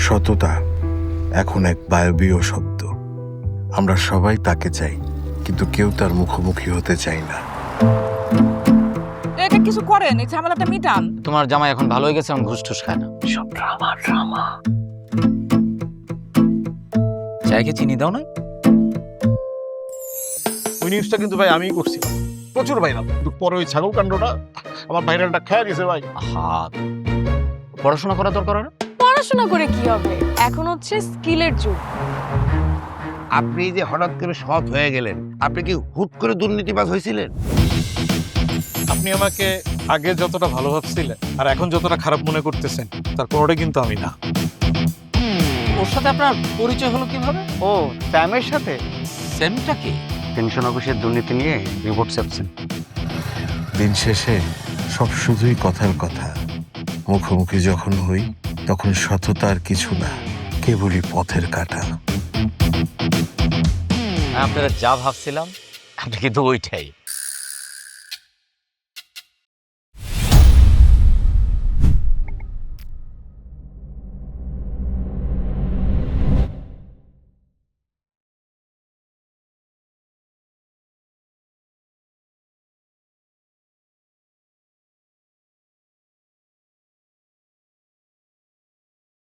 সততা এখন এক বায়বীয় শব্দ। আমরা সবাই তাকে চাই, কিন্তু কেউ তার মুখোমুখি হতে চাই না। এটা কিছু করেন, এই ঝামেলাটা মিটান। তোমার জামাই এখন ভালো হয়ে গেছে, এখন ঘুষ টুস খায় না। সব ড্রামা ড্রামা। চায়কে চিনি দাও না? ওই নিউজটা কিন্তু ভাই আমিই করছিলাম, প্রচুর ভাইরাল। কিন্তু পরে ওই ছাগল কাণ্ডটা আমার ভাইরালটা খেয়ে গেছে ভাই। হা, পড়াশোনা করা দরকার না? পড়াশোনা করে কি হবে, এখন হচ্ছে স্কিলের যুগ। আপনি যে হঠাৎ করে সৎ হয়ে গেলেন, আপনি কি হুট করে দুর্নীতিবাজ হয়েছিলেন? আপনি আমাকে আগে যতটা ভালো ভাবছিলেন আর এখন যতটা খারাপ মনে করতেছেন, তার কোনোটা কিন্তু আমি না। ওর সাথে আপনার পরিচয় হলো কিভাবে? ও স্যামের সাথে সেমটা কি? পেনশন অফিসের দুর্নীতি নিয়ে রিপোর্ট ছাপছেন। দিন শেষে সব শুধুই কথার কথা। মুখোমুখি যখন হই তখন সততার কিছু না, কেবলই পথের কাঁটা। আপনারা যা ভাবছিলাম আপনি কিন্তু ওইটাই।